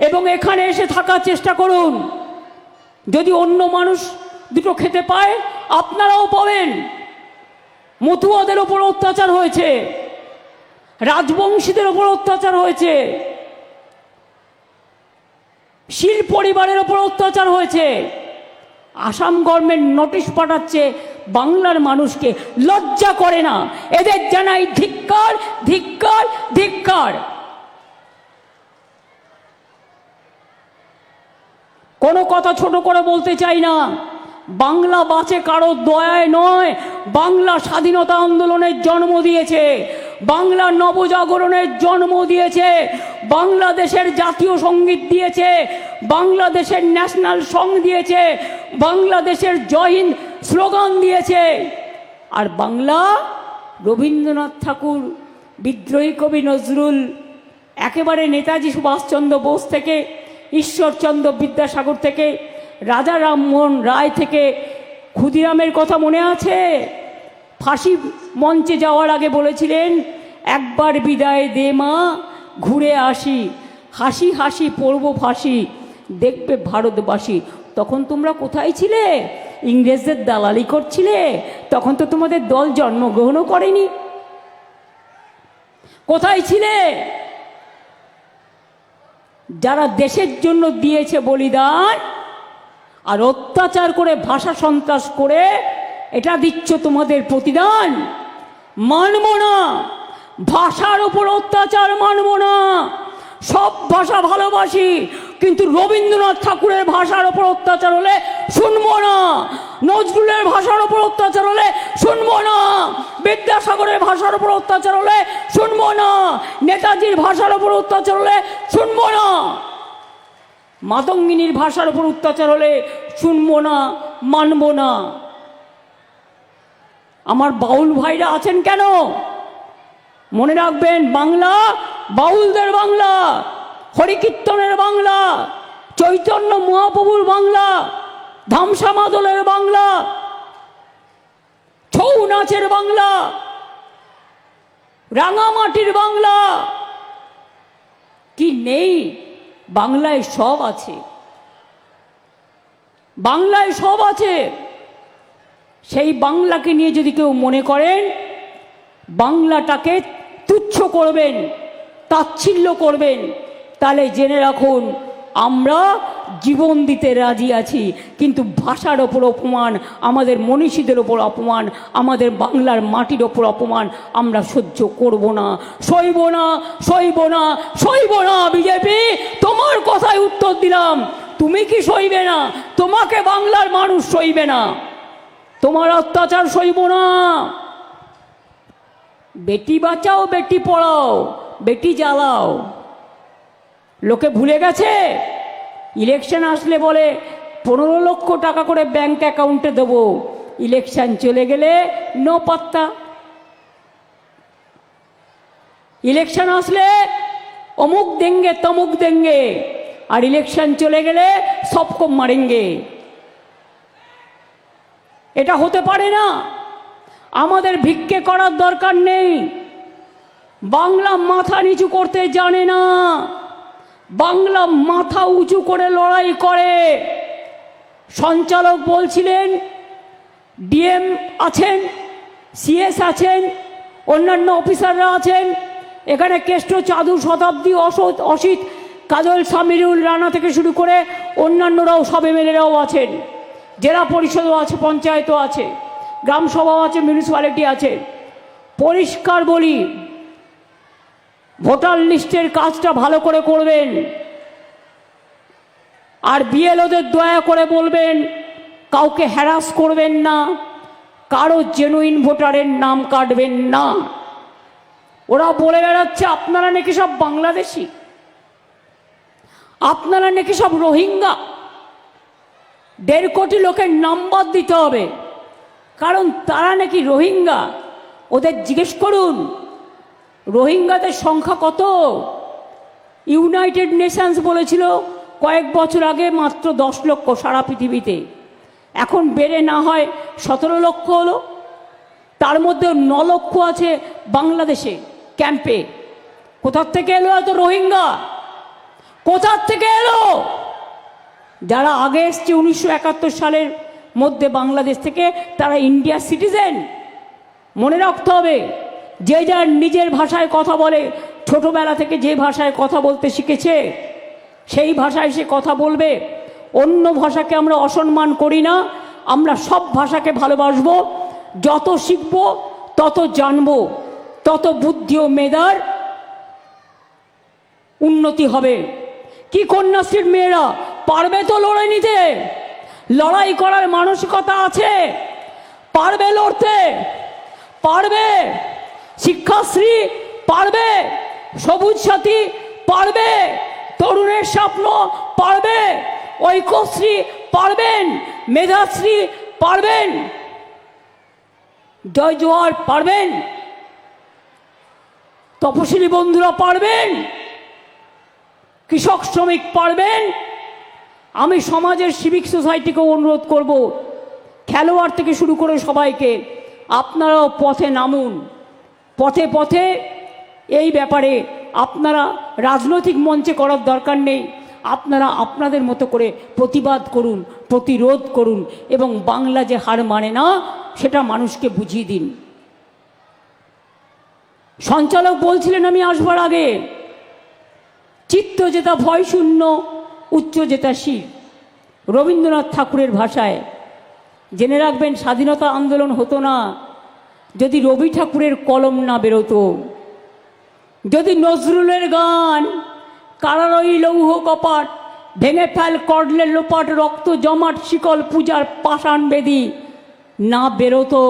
এবং এখানে এসে থাকার চেষ্টা করুন। যদি অন্য মানুষ দুটো খেতে পায়, আপনারাও পাবেন। মতুয়াদের ওপর অত্যাচার হয়েছে, রাজবংশীদের ওপর অত্যাচার হয়েছে, শীল পরিবারের ওপর অত্যাচার হয়েছে। আসাম গভর্নমেন্ট নোটিশ পাঠাচ্ছে বাংলার মানুষকে, লজ্জা করে না? এদের জানাই ধিক্কার, ধিক্কার, ধিক্কার। কোনো কথা ছোট করে বলতে চাই না। বাংলা বাঁচে কারো দয়ায় নয়, বাংলা স্বাধীনতা আন্দোলনের জন্ম দিয়েছে, বাংলা নবজাগরণের জন্ম দিয়েছে, বাংলাদেশের জাতীয় সঙ্গীত দিয়েছে, বাংলাদেশের ন্যাশনাল সং দিয়েছে, বাংলাদেশের জয় হিন্দ স্লোগান দিয়েছে। আর বাংলা রবীন্দ্রনাথ ঠাকুর, বিদ্রোহী কবি নজরুল, একেবারে নেতাজি সুভাষচন্দ্র বোস থেকে, ঈশ্বরচন্দ্র বিদ্যাসাগর থেকে, রাজা রামমোহন রায় থেকে, ক্ষুদিরামের কথা মনে আছে? ফাঁসি মঞ্চে যাওয়ার আগে বলেছিলেন, একবার বিদায় দে মা, ঘুরে আসি, হাসি হাসি পড়ব ফাঁসি, দেখবে ভারতবাসী। তখন তোমরা কোথায় ছিলে? ইংরেজদের দালালি করছিলে? তখন তো তোমাদের দল জন্মগ্রহণও করেনি। কোথায় ছিলে? যারা দেশের জন্য দিয়েছে বলিদান আর অত্যাচার করে ভাষা সন্ত্রাস করে এটা দিচ্ছ তোমাদের প্রতিদান। মানব না, ভাষার উপর অত্যাচার মানব না। সব ভাষা ভালোবাসি, কিন্তু রবীন্দ্রনাথ ঠাকুরের ভাষার উপর অত্যাচার হলে শুনবো না, নজরুলের ভাষার উপর অত্যাচার হলে শুনবো না, বিদ্যাসাগরের ভাষার উপর অত্যাচার হলে শুনবো না, নেতাজির ভাষার উপর অত্যাচার হলে শুনবো না, মাতঙ্গিনীর ভাষার উপর অত্যাচার হলে শুনবো না, মানব না। আমার বাউল ভাইরা আছেন কেন? মনে রাখবেন, বাংলা বাউলদের বাংলা, হরিকীর্তনের বাংলা, চৈতন্য মহাপ্রভুর বাংলা, ধামসা মাদলের বাংলা, ছৌ নাচের বাংলা, রাঙামাটির বাংলা। কি নেই? বাংলায় সব আছে, বাংলায় সব আছে। সেই বাংলাকে নিয়ে যদি কেউ মনে করেন বাংলাটাকে তুচ্ছ করবেন, তাচ্ছিল্য করবেন, তাহলে জেনে রাখুন আমরা জীবন দিতে রাজি আছি, কিন্তু ভাষার ওপর অপমান, আমাদের মনীষীদের ওপর অপমান, আমাদের বাংলার মাটির ওপর অপমান আমরা সহ্য করব না, সইব না, সইব না, সইব না। বিজেপি, তোমার কথায় উত্তর দিলাম, তুমি কি সইবে না? তোমাকে বাংলার মানুষ সইবে না, তোমার অত্যাচার সইব না। বেটি বাঁচাও, বেটি পড়াও, বেটি জ্বালাও। লোকে ভুলে গেছে, ইলেকশন আসলে বলে 15 লক্ষ টাকা করে ব্যাংক অ্যাকাউন্টে দেবো, ইলেকশন চলে গেলে নো পাত্তা। ইলেকশন আসলে অমুক দেঙ্গে তমুক দেঙ্গে, আর ইলেকশন চলে গেলে সবকো মারেঙ্গে। এটা হতে পারে না। আমাদের ভিক্ষে করার দরকার নেই। বাংলা মাথা নিচু করতে জানে না, বাংলা মাথা উঁচু করে লড়াই করে। সঞ্চালক বলছিলেন ডিএম আছেন, সিএস আছেন, অন্যান্য অফিসাররা আছেন, এখানে কেষ্ট, চাদু, শতাব্দী, অসিত, কাজল, সামিরুল, রানা থেকে শুরু করে অন্যান্যরাও, সব এমএলএরাও আছেন, জেলা পরিষদও আছে, পঞ্চায়েতও আছে, গ্রাম সভাও আছে, মিউনিসিপ্যালিটি আছে। পরিষ্কার বলি, ভোটার লিস্টের কাজটা ভালো করে করবেন, আর বিএলওদের দয়া করে বলবেন কাউকে হ্যারাস করবেন না, কারো জেনুইন ভোটারের নাম কাটবেন না। ওরা বলে বেড়াচ্ছে আপনারা নাকি সব বাংলাদেশি, আপনারা নাকি সব রোহিঙ্গা। 1.5 কোটি লোকের নাম্বার দিতে হবে, কারণ তারা নাকি রোহিঙ্গা। ওদের জিজ্ঞেস করুন রোহিঙ্গাদের সংখ্যা কত। ইউনাইটেড নেশনস বলেছিল কয়েক বছর আগে মাত্র 10 লক্ষ সারা পৃথিবীতে, এখন বেড়ে না হয় 17 লক্ষ হলো। তার মধ্যে 9 লক্ষ আছে বাংলাদেশে ক্যাম্পে। কোথার থেকে এলো এত রোহিঙ্গা? কোথার থেকে এলো? যারা আগে এসছে 1971 সালের মধ্যে বাংলাদেশ থেকে, তারা ইন্ডিয়ার সিটিজেন। মনে রাখতে হবে, যে যার নিজের ভাষায় কথা বলে, ছোটবেলা থেকে যে ভাষায় কথা বলতে শিখেছে সেই ভাষায় সে কথা বলবে। অন্য ভাষাকে আমরা অসম্মান করি না, আমরা সব ভাষাকে ভালোবাসবো। যত শিখব তত জানব, তত বুদ্ধি ও মেধার উন্নতি হবে। কি কন্যাশ্রীর মেয়েরা পারবে তো লড়াই নিতে? লড়াই করার মানসিকতা আছে, পারবে লড়তে, পারবে। শিক্ষাশ্রী পারবে, সবুজ সাথী পারবে, তরুণের স্বপ্ন পারবে, ঐক্যশ্রী পারবেন, মেধাশ্রী পারবেন, জয় জোয়ার পারবেন, তপশিলি বন্ধুরা পারবেন, কৃষক শ্রমিক পারবেন। আমি সমাজের সিভিক সোসাইটিকে অনুরোধ করব, খেলোয়াড় থেকে শুরু করে সবাইকে, আপনারাও পথে নামুন। পথে পথে এই ব্যাপারে আপনারা রাজনৈতিক মঞ্চে করার দরকার নেই, আপনারা আপনাদের মতো করে প্রতিবাদ করুন, প্রতিরোধ করুন, এবং বাংলা যে হার মানে না সেটা মানুষকে বুঝিয়ে দিন। সঞ্চালক বলছিলেন আমি আসবার আগে, চিত্ত যেতা ভয় শূন্য, উচ্চ যেতা শির, রবীন্দ্রনাথ ঠাকুরের ভাষায়। জেনে রাখবেন, স্বাধীনতা আন্দোলন হতো না যদি রবি ঠাকুরের কলম না বেরোতো, যদি নজরুলের গান কারারই লৌহ কপাট, ভেঙে ফেল করলের লোপাট, রক্ত জমাট শিকল পূজার পাষাণ বেদি না বেরোতো,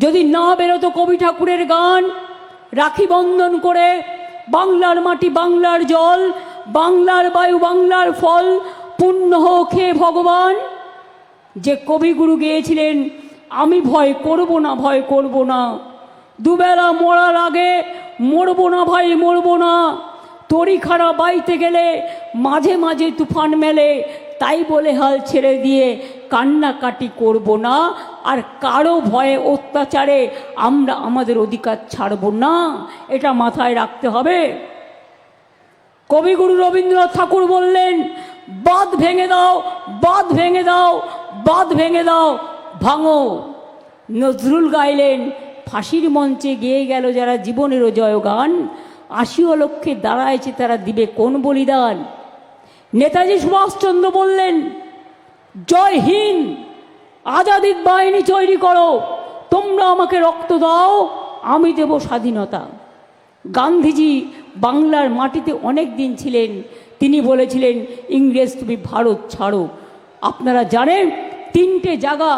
যদি না বেরোতো কবি ঠাকুরের গান, রাখি বন্ধন করে বাংলার মাটি বাংলার জল, বাংলার বায়ু বাংলার ফল, পুণ্য হোক হে ভগবান, যে কবিগুরু গেয়েছিলেন আমি ভয় করব না, ভয় করব না, দুবেলা মরার আগে মরবো না ভাই মরবো না, তরিখানা বাইতে গেলে মাঝে মাঝে তুফান মেলে, তাই বলে হাল ছেড়ে দিয়ে কান্নাকাটি করব না, আর কারো ভয়ে অত্যাচারে আমরা আমাদের অধিকার ছাড়ব না, এটা মাথায় রাখতে হবে। কবিগুরু রবীন্দ্রনাথ ঠাকুর বললেন, বাঁধ ভেঙে দাও, বাঁধ ভেঙে দাও, বাঁধ ভেঙে দাও, ভাঙো। নজরুল গাইলেন, ফাঁসির মঞ্চে গেয়ে গেল যারা জীবনেরও জয়গান, আশিও লক্ষ্যে দাঁড়ায়ছে তারা দিবে কোন বলিদান। নেতাজি সুভাষচন্দ্র বললেন, জয় হিন্দ, আজাদির বাহিনী তৈরি করো, তোমরা আমাকে রক্ত দাও, আমি দেব স্বাধীনতা। গান্ধীজি বাংলার মাটিতে অনেক দিন ছিলেন, তিনি বলেছিলেন ইংরেজ তুমি ভারত ছাড়ো। আপনারা জানেন 3টে জায়গা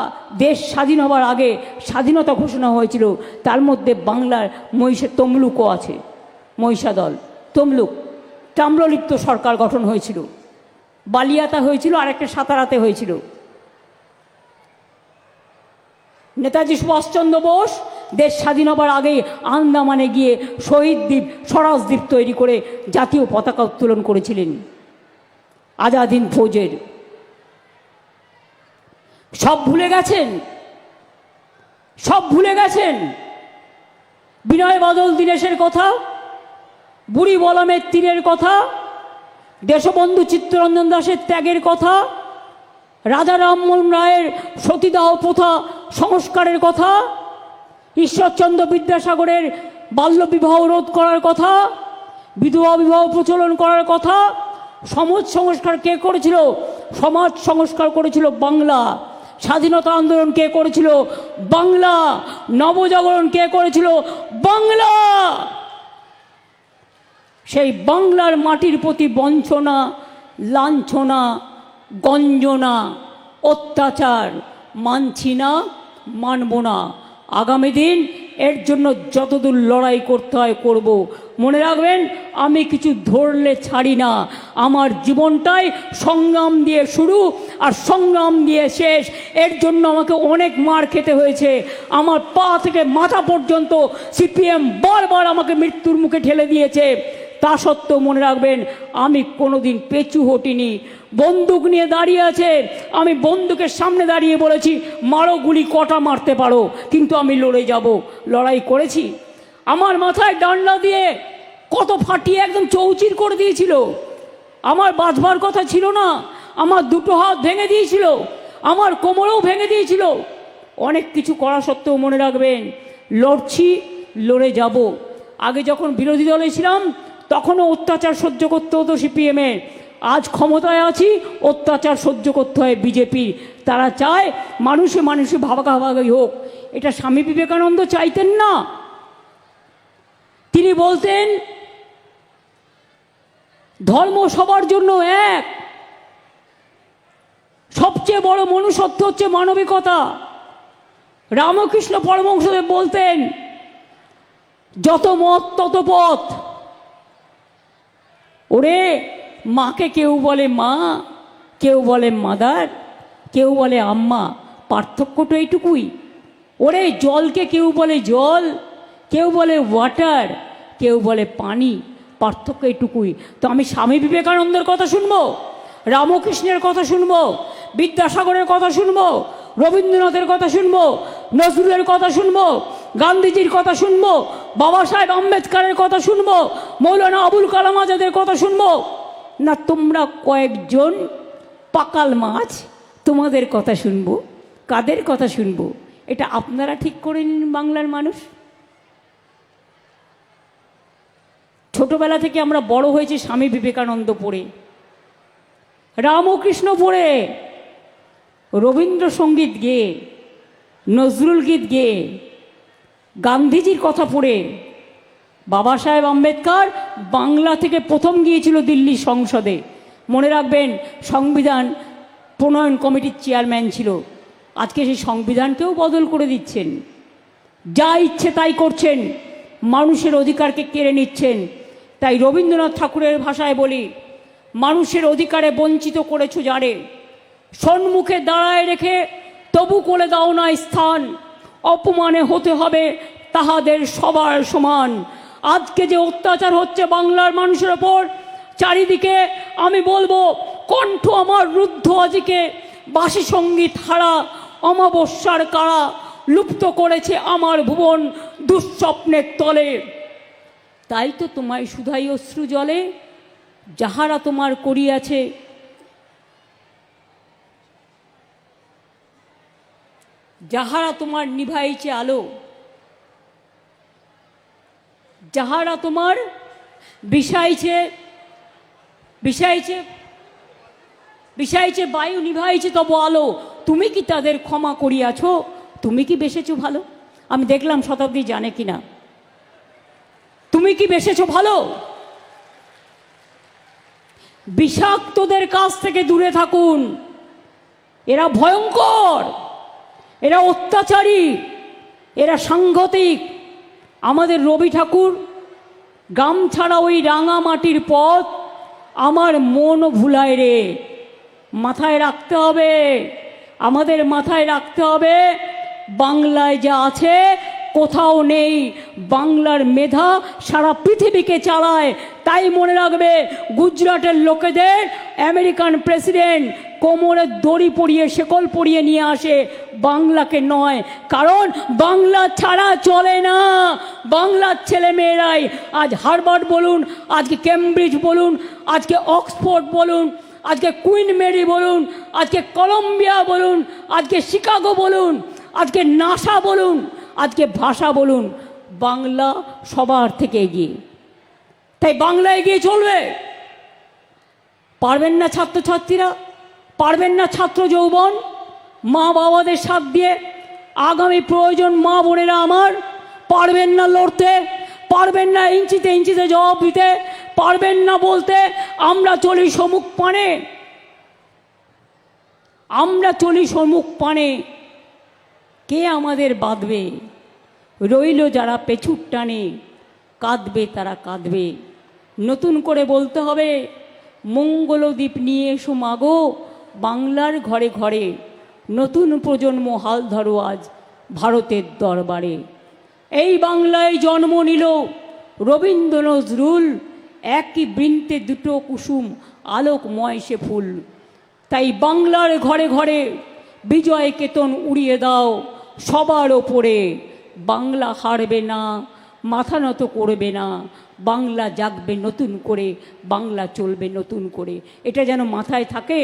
দেশ স্বাধীন হবার আগে স্বাধীনতা ঘোষণা হয়েছিল, তার মধ্যে বাংলার তমলুকও আছে, মহিষাদল, তমলুক, তাম্রলিপ্ত সরকার গঠন হয়েছিল, বালিয়াতা হয়েছিল, আরেকটা সাতারাতে হয়েছিল। নেতাজি সুভাষচন্দ্র বোস দেশ স্বাধীন হবার আগেই আন্দামানে গিয়ে শহীদ দ্বীপ, স্বরাজ দ্বীপ তৈরি করে জাতীয় পতাকা উত্তোলন করেছিলেন আজাদ হিন্দ ফৌজের। সব ভুলে গেছেন, সব ভুলে গেছেন। বিনয় বাদল দীনেশের কথা, বুড়ি বলমের তীরের কথা, দেশবন্ধু চিত্তরঞ্জন দাসের ত্যাগের কথা, রাজা রামমোহন রায়ের সতীদাহ প্রথা সংস্কারের কথা, ঈশ্বরচন্দ্র বিদ্যাসাগরের বাল্যবিবাহ রোধ করার কথা, বিধবা বিবাহ প্রচলন করার কথা। সমাজ সংস্কার কে করেছিল? সমাজ সংস্কার করেছিল বাংলা। স্বাধীনতা আন্দোলন কে করেছিল? বাংলা। নবজাগরণ কে করেছিল? বাংলা। সেই বাংলার মাটির প্রতি বঞ্চনা, লাঞ্ছনা, গঞ্জনা, অত্যাচার মানছি না, মানব না। আগামী দিন এর জন্য যতদূর লড়াই করতে হয় করব। মনে রাখবেন, আমি কিছু ধরলে ছাড়ি না। আমার জীবনটাই সংগ্রাম দিয়ে শুরু আর সংগ্রাম দিয়ে শেষ। এর জন্য আমাকে অনেক মার খেতে হয়েছে। আমার পা থেকে মাথা পর্যন্ত সিপিএম বারবার আমাকে মৃত্যুর মুখে ঠেলে দিয়েছে। তা সত্ত্বেও মনে রাখবেন, আমি কোনোদিন পেছু হটিনি। বন্দুক নিয়ে দাঁড়িয়ে আছে, আমি বন্দুকের সামনে দাঁড়িয়ে বলেছি, মারো গুলি, কটা মারতে পারো, কিন্তু আমি লড়ে যাব। লড়াই করেছি। আমার মাথায় ডান্ডা দিয়ে কত ফাটিয়ে একদম চৌচির করে দিয়েছিল। আমার বাঁচবার কথা ছিল না, আমার দুটো হাত ভেঙে দিয়েছিল, আমার কোমরেও ভেঙে দিয়েছিল। অনেক কিছু করা সত্ত্বেও মনে রাখবেন, লড়ছি, লড়ে যাব। আগে যখন বিরোধী দলে ছিলাম তখনও অত্যাচার সহ্য করতে হতো সিপিএমের। আজ ক্ষমতায় আছি, অত্যাচার সহ্য করতে হয় বিজেপির। তারা চায় মানুষে মানুষে ভাগাভাগি হোক। এটা স্বামী বিবেকানন্দ চাইতেন না। তিনি বলতেন ধর্ম সবার জন্য এক, সবচেয়ে বড় মনুষ্যত্ব হচ্ছে মানবিকতা। রামকৃষ্ণ পরমহংসদেব বলতেন যত মত তত পথ। ওরে, মাকে কেউ বলে মা, কেউ বলে মাদার, কেউ বলে আম্মা, পার্থক্যটা এইটুকুই। ওরে, জলকে কেউ বলে জল, কেউ বলে ওয়াটার, কেউ বলে পানি, পার্থক্য এইটুকুই। তো আমি স্বামী বিবেকানন্দের কথা শুনবো, রামকৃষ্ণের কথা শুনবো, বিদ্যাসাগরের কথা শুনবো, রবীন্দ্রনাথের কথা শুনবো, নজরুলের কথা শুনবো, গান্ধীজির কথা শুনবো, বাবা সাহেব আম্বেদকরের কথা শুনবো, মৌলানা আবুল কালাম আজাদের কথা শুনবো, না তোমরা কয়েকজন পাকাল মাছ তোমাদের কথা শুনবো? কাদের কথা শুনবো? এটা আপনারা ঠিক করে নিন বাংলার মানুষ। ছোটবেলা থেকে আমরা বড় হয়েছি স্বামী বিবেকানন্দ পড়ে, রামকৃষ্ণ পড়ে, রবীন্দ্রসঙ্গীত গেয়ে, নজরুল গীত গেয়ে, গান্ধীজির কথা পড়ে। বাবা সাহেব আম্বেদকর বাংলা থেকে প্রথম গিয়েছিল দিল্লি সংসদে, মনে রাখবেন, সংবিধান প্রণয়ন কমিটির চেয়ারম্যান ছিল। আজকে সেই সংবিধানকেও বদল করে দিচ্ছেন, যা ইচ্ছে তাই করছেন, মানুষের অধিকারকে কেড়ে নিচ্ছেন। তাই রবীন্দ্রনাথ ঠাকুরের ভাষায় বলি, মানুষের অধিকারে বঞ্চিত করেছো যারে, সম্মুখে দাঁড়ায় রেখে তবু করে দাও না স্থান, অপমানে হতে হবে তাহাদের সবার সমান। আজকে যে অত্যাচার হচ্ছে বাংলার মানুষের ওপর চারিদিকে, আমি বলবো কণ্ঠ আমার রুদ্ধ আজকে, বাসি সঙ্গীত হারা অমাবস্যার কারা, লুপ্ত করেছে আমার ভুবন দুঃস্বপ্নের তলে। তাই তো তোমায় শুধাই অশ্রু জলে, যাহারা তোমার করিয়াছে যাহারা তোমার নিভাইছে আলো, যাহারা তোমার বিষাইছে বিষাইছে বিষাইছে বায়ু, নিভাইছে তব আলো, তুমি কি তাদের ক্ষমা করিয়াছ? তুমি কি বেসেছো ভালো? আমি দেখলাম শতাব্দী জানে কিনা। তুমি কি বেসেছো ভালো? বিষাক্তদের কাছ থেকে দূরে থাকুন, এরা ভয়ঙ্কর, এরা অত্যাচারী, এরা সাংঘাতিক। আমাদের রবি ঠাকুর গ্রাম ছাড়া ওই রাঙা মাটির পথ আমার মন ভুলায় রে। মাথায় রাখতে হবে, আমাদের মাথায় রাখতে হবে, বাংলায় যা আছে কোথাও নেই। বাংলার মেধা সারা পৃথিবীকে চালায়। তাই মনে রাখবে, গুজরাটের লোকেদের আমেরিকান প্রেসিডেন্ট কোমরে দড়ি পরিয়ে শেকল পরিয়ে নিয়ে আসে, বাংলাকে নয়। কারণ বাংলা ছাড়া চলে না। বাংলার ছেলে মেয়েরাই আজ হার্ভার্ড বলুন, আজকে কেমব্রিজ বলুন, আজকে অক্সফোর্ড বলুন, আজকে কুইন মেরি বলুন, আজকে কলম্বিয়া বলুন, আজকে শিকাগো বলুন, আজকে নাসা বলুন, আজকে ভাষা বলুন, বাংলা সবার থেকে এগিয়ে। তাই বাংলা এগিয়ে চলবে। পারবেন না ছাত্রছাত্রীরা, পারবেন না ছাত্র যৌবন, মা বাবাদের সাথ দিয়ে আগামী প্রয়োজন মা বোনেরা আমার, পারবেন না লড়তে, পারবেন না ইঞ্চিতে ইঞ্চিতে জবাব দিতে, পারবেন না বলতে আমরা চলি সম্মুখ পানে, আমরা চলি সম্মুখ পানে, কে আমাদের বাঁধবে? রইল যারা পেছুর টানে, কাঁদবে তারা কাঁদবে। নতুন করে বলতে হবে, মঙ্গলদ্বীপ নিয়ে এসো মাগো বাংলার ঘরে ঘরে, নতুন প্রজন্ম হাল ধরো আজ ভারতের দরবারে। এই বাংলায় জন্ম নিল রবীন্দ্র নজরুল, একই বৃন্তে দুটো কুসুম আলোকময় সে ফুল। তাই বাংলার ঘরে ঘরে বিজয় কেতন উড়িয়ে দাও সবার ওপরে। বাংলা হারবে না, মাথা নত করবে না, বাংলা জাগবে নতুন করে, বাংলা চলবে নতুন করে। এটা যেন মাথায় থাকে।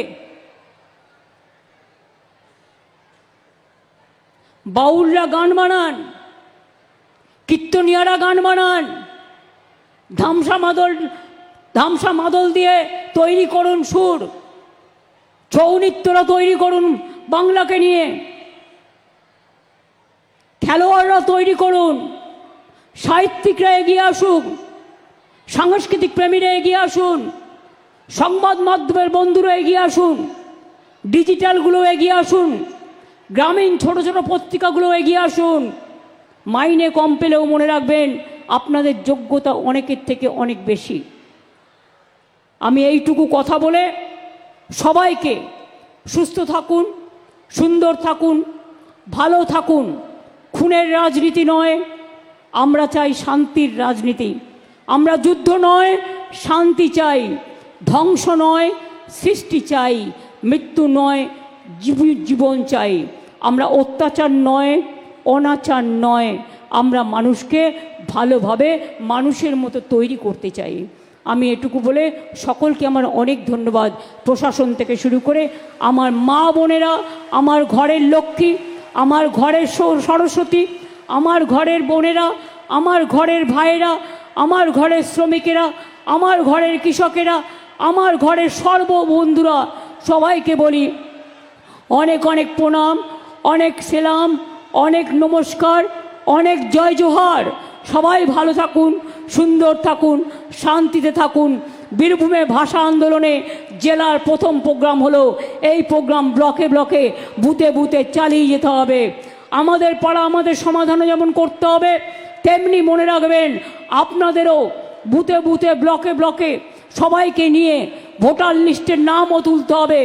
বাউলরা গান বানান, কীর্তনিয়ারা গান বানান, ধামসা মাদল দিয়ে তৈরি করুন সুর, ছৌ নৃত্যরা তৈরি করুন বাংলাকে নিয়ে, খেলোয়াড়রা তৈরি করুন, সাহিত্যিকরা এগিয়ে আসুন, সাংস্কৃতিক প্রেমীরা এগিয়ে আসুন, সংবাদ মাধ্যমের বন্ধুরা এগিয়ে আসুন, ডিজিটালগুলো এগিয়ে আসুন, গ্রামীণ ছোট ছোট পত্রিকাগুলো এগিয়ে আসুন। মাইনে কম পেলেও মনে রাখবেন আপনাদের যোগ্যতা অনেকের থেকে অনেক বেশি। আমি এইটুকু কথা বলে সবাইকে সুস্থ থাকুন, সুন্দর থাকুন, ভালো থাকুন। খুনের রাজনীতি নয়, আমরা চাই শান্তির রাজনীতি। আমরা যুদ্ধ নয়, শান্তি চাই। ধ্বংস নয়, সৃষ্টি চাই। মৃত্যু নয়, জীবন চাই। আমরা অত্যাচার নয়, অনাচার নয়, আমরা মানুষকে ভালোভাবে মানুষের মতো তৈরি করতে চাই। আমি এটুকু বলে সকলকে আমার অনেক ধন্যবাদ। প্রশাসন থেকে শুরু করে আমার মা বোনেরা, আমার ঘরের লক্ষ্মী, আমার ঘরের সরস্বতী, আমার ঘরের বোনেরা, আমার ঘরের ভাইয়েরা, আমার ঘরের শ্রমিকেরা, আমার ঘরের কৃষকেরা, আমার ঘরের সর্ববন্ধুরা সবাইকে বলি অনেক অনেক প্রণাম, অনেক সেলাম, অনেক নমস্কার, অনেক জয় জোহার। সবাই ভালো থাকুন, সুন্দর থাকুন, শান্তিতে থাকুন। বীরভূমে ভাষা আন্দোলনে জেলার প্রথম প্রোগ্রাম হলো, এই প্রোগ্রাম ব্লকে ব্লকে বুথে বুথে চালিয়ে যেতে হবে। আমাদের পাড়া আমাদের সমাধানও যেমন করতে হবে, তেমনি মনে রাখবেন আপনাদেরও বুথে বুথে ব্লকে ব্লকে সবাইকে নিয়ে ভোটার লিস্টের নামও তুলতে হবে।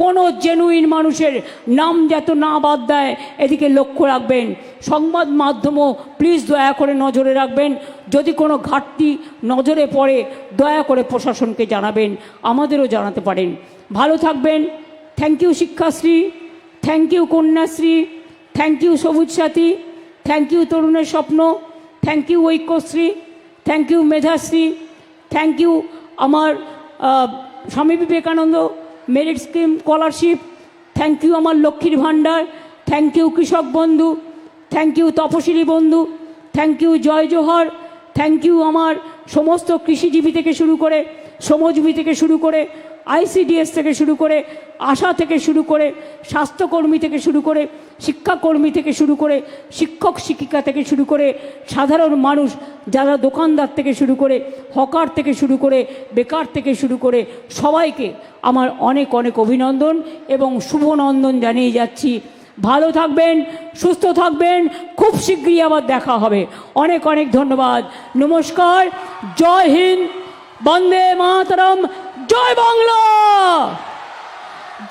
কোনো জেনুইন মানুষের নাম যাতে না বাদ দেয় এদিকে লক্ষ্য রাখবেন। সংবাদ মাধ্যমও প্লিজ দয়া করে নজরে রাখবেন। যদি কোনো ঘাটতি নজরে পড়ে দয়া করে প্রশাসনকে জানাবেন, আমাদেরও জানাতে পারেন। ভালো থাকবেন। Thank you Sikshashree, thank you Kanyashree, thank you Sabooj Sathi, thank you তরুণের স্বপ্ন, thank you Aikyashree, thank you Medhashree, thank you আমার Swami Vivekananda merit scheme scholarship, thank you আমার লক্ষ্মীর ভাণ্ডার, থ্যাংক ইউ কৃষক বন্ধু, thank you Taposhili Bandhu, thank you Jai Johar, thank you আমার সমস্ত কৃষিজীবী থেকে শুরু করে, শ্রমজীবী থেকে শুরু করে, ICDS থেকে শুরু করে, আশা থেকে শুরু করে, স্বাস্থ্যকর্মী থেকে শুরু করে, শিক্ষাকর্মী থেকে শুরু করে, শিক্ষক শিক্ষিকা থেকে শুরু করে, সাধারণ মানুষ যারা দোকানদার থেকে শুরু করে, হকার থেকে শুরু করে, বেকার থেকে শুরু করে সবাইকে আমার অনেক অনেক অভিনন্দন এবং শুভনন্দন জানিয়ে যাচ্ছি। ভালো থাকবেন, সুস্থ থাকবেন, খুব শীঘ্রই আবার দেখা হবে। অনেক অনেক ধন্যবাদ, নমস্কার, জয় হিন্দ, বন্দে মাতরম, জয় বাংলা,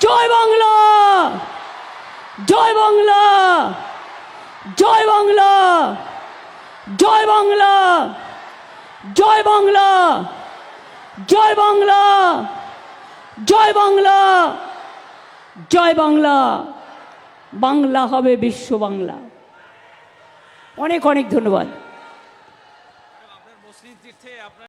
জয় বাংলা, জয় বাংলা, জয় বাংলা, জয় বাংলা, জয় বাংলা, জয় বাংলা, জয় বাংলা, জয় বাংলা। বাংলা হবে বিশ্ব বাংলা। অনেক অনেক ধন্যবাদ।